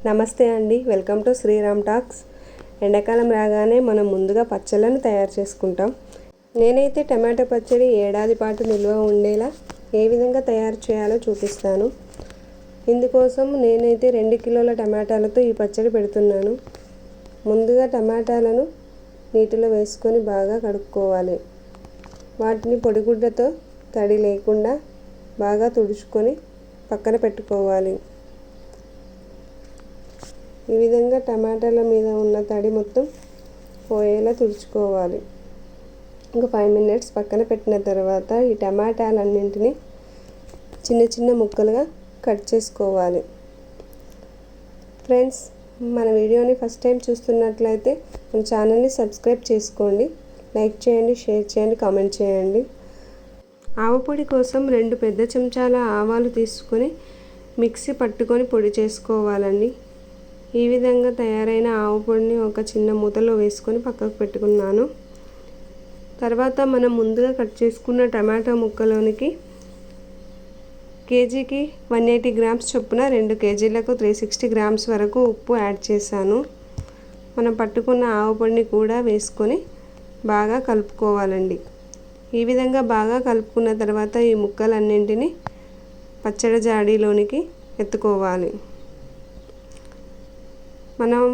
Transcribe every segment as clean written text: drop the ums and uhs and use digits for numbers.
నమస్తే అండి, welcome to Sriram talks. ఎండాకాలం రాగానే మనం ముందుగా పచ్చళ్ళను తయారు చేసుకుంటాం. నేనైతే టమాటో పచ్చడి ఏడాది పాటు నిల్వ ఉండేలా ఏ విధంగా తయారు చేయాలో చూపిస్తాను. ఇందుకోసం నేనైతే 2 కిలోల టమాటాలతో ఈ పచ్చడి పెడుతున్నాను. ముందుగా టమాటాలను నీటిలో వేసుకొని బాగా కడుక్కోవాలి. వాటిని పొడిగుడ్డతో తడి లేకుండా బాగా తుడుచుకొని పక్కన పెట్టుకోవాలి. ఈ విధంగా టమాటాల మీద ఉన్న తడి మొత్తం పోయేలా తుడుచుకోవాలి. ఒక 5 మినిట్స్ పక్కన పెట్టిన తర్వాత ఈ టమాటాలన్నింటినీ చిన్న చిన్న ముక్కలుగా కట్ చేసుకోవాలి. ఫ్రెండ్స్, మన వీడియోని ఫస్ట్ టైం చూస్తున్నట్లయితే మన ఛానల్ని సబ్స్క్రైబ్ చేసుకోండి, లైక్ చేయండి, షేర్ చేయండి, కామెంట్ చేయండి. ఆవు పొడి కోసం 2 పెద్ద చెంచాల ఆవాలు తీసుకొని మిక్సీ పట్టుకొని పొడి చేసుకోవాలండి. ఈ విధంగా తయారైన ఆవు పొడిని ఒక చిన్న మూతలో వేసుకొని పక్కకు పెట్టుకున్నాను. తర్వాత మనం ముందుగా కట్ చేసుకున్న టమాటా ముక్కలోనికి కేజీకి 180 గ్రామ్స్ చొప్పున 2 కేజీలకు 360 గ్రామ్స్ వరకు ఉప్పు యాడ్ చేశాను. మనం పట్టుకున్న ఆవు పొడిని కూడా వేసుకొని బాగా కలుపుకోవాలండి. ఈ విధంగా బాగా కలుపుకున్న తర్వాత ఈ ముక్కలన్నింటినీ పచ్చడి జాడీలోనికి ఎత్తుకోవాలి. మనం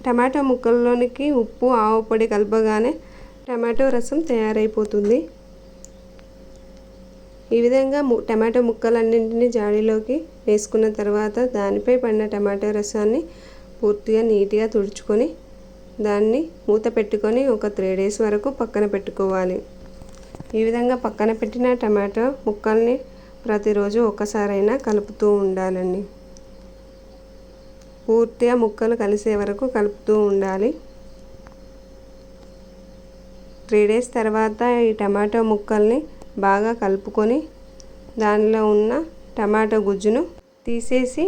టమాటో ముక్కల్లోనికి ఉప్పు, ఆవు పొడి కలపగానే టమాటో రసం తయారైపోతుంది. ఈ విధంగా టమాటో ముక్కలన్నింటినీ జాడీలోకి వేసుకున్న తర్వాత దానిపై పడిన టమాటో రసాన్ని పూర్తిగా నీట్గా తుడుచుకొని దాన్ని మూత పెట్టుకొని ఒక 3 days వరకు పక్కన పెట్టుకోవాలి. ఈ విధంగా పక్కన పెట్టిన టమాటో ముక్కల్ని ప్రతిరోజు ఒక్కసారైనా కలుపుతూ ఉండాలండి. పూర్తిగా ముక్కలు కలిసే వరకు కలుపుతూ ఉండాలి. 3 days తర్వాత ఈ టమాటో ముక్కల్ని బాగా కలుపుకొని దానిలో ఉన్న టమాటో గుజ్జును తీసేసి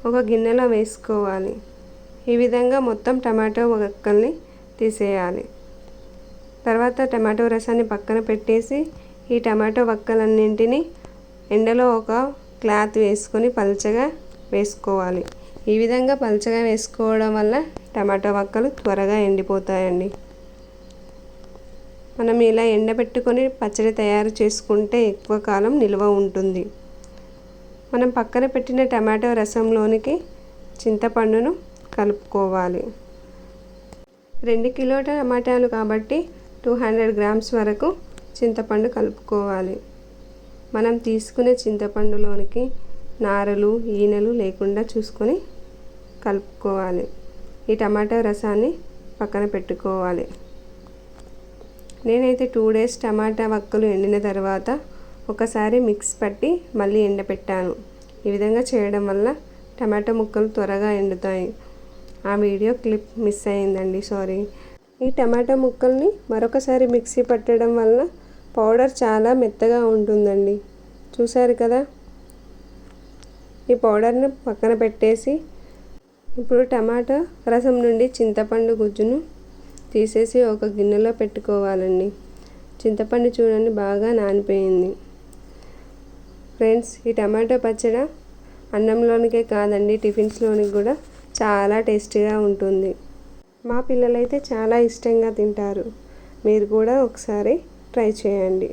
ఒక గిన్నెలో వేసుకోవాలి. ఈ విధంగా మొత్తం టమాటో ముక్కల్ని తీసేయాలి. తర్వాత టమాటో రసాన్ని పక్కన పెట్టేసి ఈ టమాటో వక్కలన్నింటినీ ఎండలో ఒక క్లాత్ వేసుకొని పల్చగా వేసుకోవాలి. ఈ విధంగా పల్చగా వేసుకోవడం వల్ల టమాటో వక్కలు త్వరగా ఎండిపోతాయండి. మనం ఇలా ఎండబెట్టుకొని పచ్చడి తయారు చేసుకుంటే ఎక్కువ కాలం నిల్వ ఉంటుంది. మనం పక్కన పెట్టిన టమాటో రసంలోనికి చింతపండును కలుపుకోవాలి. 2 కిలో టమాటాలు కాబట్టి 200 గ్రామ్స్ వరకు చింతపండు కలుపుకోవాలి. మనం తీసుకునే చింతపండులోనికి నారలు, ఈనెలు లేకుండా చూసుకొని కలుపుకోవాలి. ఈ టమాటో రసాన్ని పక్కన పెట్టుకోవాలి. నేనైతే 2 days టమాటా వక్కలు ఎండిన తర్వాత ఒకసారి మిక్స్ పట్టి మళ్ళీ ఎండపెట్టాను. ఈ విధంగా చేయడం వల్ల టమాటో ముక్కలు త్వరగా ఎండుతాయి. ఆ వీడియో క్లిప్ మిస్ అయిందండి, సారీ. ఈ టమాటో ముక్కల్ని మరొకసారి మిక్సీ పట్టడం వల్ల పౌడర్ చాలా మెత్తగా ఉంటుందండి. చూసారు కదా. ఈ పౌడర్ని పక్కన పెట్టేసి ఇప్పుడు టమాటా రసం నుండి చింతపండు గుజ్జును తీసేసి ఒక గిన్నెలో పెట్టుకోవాలండి. చింతపండు చూడండి బాగా నానిపోయింది. ఫ్రెండ్స్, ఈ టమాటో పచ్చడి అన్నంలోనికే కాదండి, టిఫిన్స్లోనికి కూడా చాలా టేస్టీగా ఉంటుంది. మా పిల్లలైతే చాలా ఇష్టంగా తింటారు. మీరు కూడా ఒకసారి ట్రై చేయండి.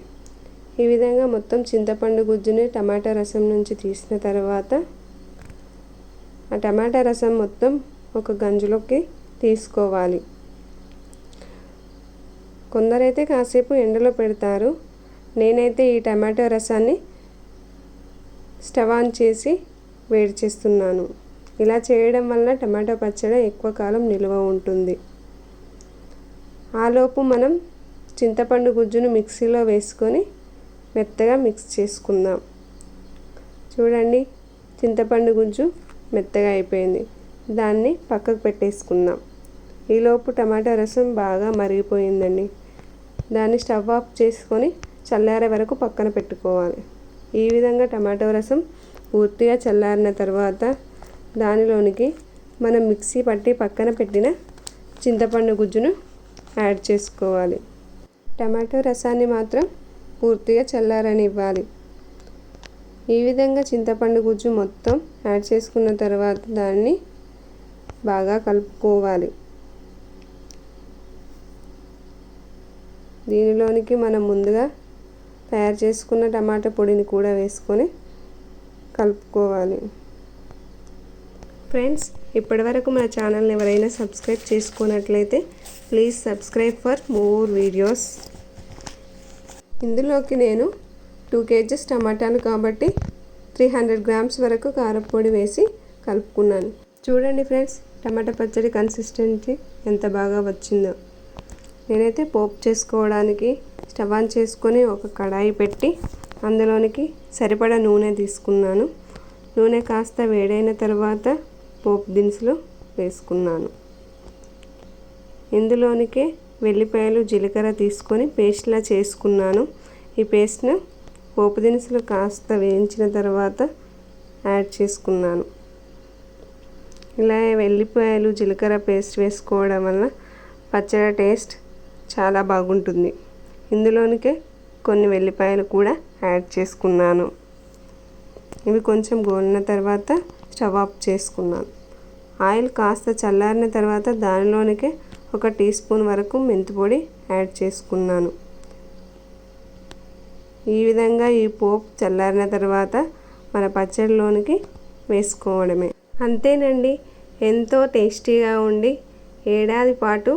ఈ విధంగా మొత్తం చింతపండు గుజ్జుని టమాటా రసం నుంచి తీసిన తర్వాత ఆ టమాటా రసం మొత్తం ఒక గంజులోకి తీసుకోవాలి. కొందరైతే కాసేపు ఎండలో పెడతారు. నేనైతే ఈ టమాటో రసాన్ని స్టవ్ ఆన్ చేసి వేడి చేస్తున్నాను. ఇలా చేయడం వల్ల టమాటో పచ్చడి ఎక్కువ కాలం నిల్వ ఉంటుంది. ఆలోపు మనం చింతపండు గుజ్జును మిక్సీలో వేసుకొని మెత్తగా మిక్స్ చేసుకుందాం. చూడండి, చింతపండు గుజ్జు మెత్తగా అయిపోయింది. దాన్ని పక్కకు పెట్టేసుకుందాం. ఈలోపు టమాటా రసం బాగా మరిగిపోయిందండి. దాన్ని స్టవ్ ఆఫ్ చేసుకొని చల్లారే వరకు పక్కన పెట్టుకోవాలి. ఈ విధంగా టమాటో రసం పూర్తిగా చల్లారిన తర్వాత దానిలోనికి మనం మిక్సీ పట్టి పక్కన పెట్టిన చింతపండు గుజ్జును యాడ్ చేసుకోవాలి. టమాటో రసాన్ని మాత్రం పూర్తిగా చల్లారనివ్వాలి. ఈ విధంగా చింతపండు గుజ్జు మొత్తం యాడ్ చేసుకున్న తర్వాత దాన్ని బాగా కలుపుకోవాలి. దీనిలోనికి మనం ముందుగా తయారు చేసుకున్న టమాటా పొడిని కూడా వేసుకొని కలుపుకోవాలి. ఫ్రెండ్స్, ఇప్పటివరకు మన ఛానల్ని ఎవరైనా సబ్స్క్రైబ్ చేసుకున్నట్లయితే please subscribe for more videos. ఇందులోకి నేను 2 kgs టమాటాలు కాబట్టి 300 grams వరకు కారపొడి వేసి కలుపుకున్నాను. చూడండి ఫ్రెండ్స్, టమాటా పచ్చడి కన్సిస్టెన్సీ ఎంత బాగా వచ్చిందో. నేనైతే పోపు చేసుకోవడానికి స్టవ్ ఆన్ చేసుకొని ఒక కడాయి పెట్టి అందులోనికి సరిపడా నూనె తీసుకున్నాను. నూనె కాస్త వేడైన తర్వాత పోపు దినుసులు వేసుకున్నాను. ఇందులోనికి వెల్లిపాయలు జీలకర్ర తీసుకొని పేస్ట్లా చేసుకున్నాను. ఈ పేస్ట్ను పోపు దినుసులు కాస్త వేయించిన తర్వాత యాడ్ చేసుకున్నాను. ఇలా వెల్లిపాయలు జీలకర్ర పేస్ట్ వేసుకోవడం వల్ల పచ్చడి టేస్ట్ చాలా బాగుంటుంది. ఇందులోనికే కొన్ని వెల్లిపాయలు కూడా యాడ్ చేసుకున్నాను. ఇవి కొంచెం గోలిన తర్వాత స్టవ్ ఆఫ్ చేసుకున్నాను. ఆయిల్ కాస్త చల్లారిన తర్వాత దానిలోనికే 1 టీ స్పూన్ వరకు మెంతిపొడి యాడ్ చేసుకున్నాను. ఈ విధంగా ఈ పోపు చల్లారిన తర్వాత మన పచ్చడిలోనికి వేసుకోవడమే. అంతేనండి, ఎంతో టేస్టీగా ఉండి ఏడాది పాటు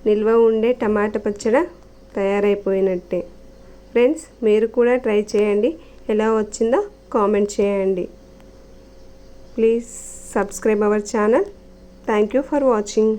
నిల్వ ఉండే టమాటా పచ్చడి తయారైపోయినట్టే. ఫ్రెండ్స్, మీరు కూడా ట్రై చేయండి. ఎలా వచ్చిందో కామెంట్ చేయండి. Please subscribe our channel. Thank you for watching.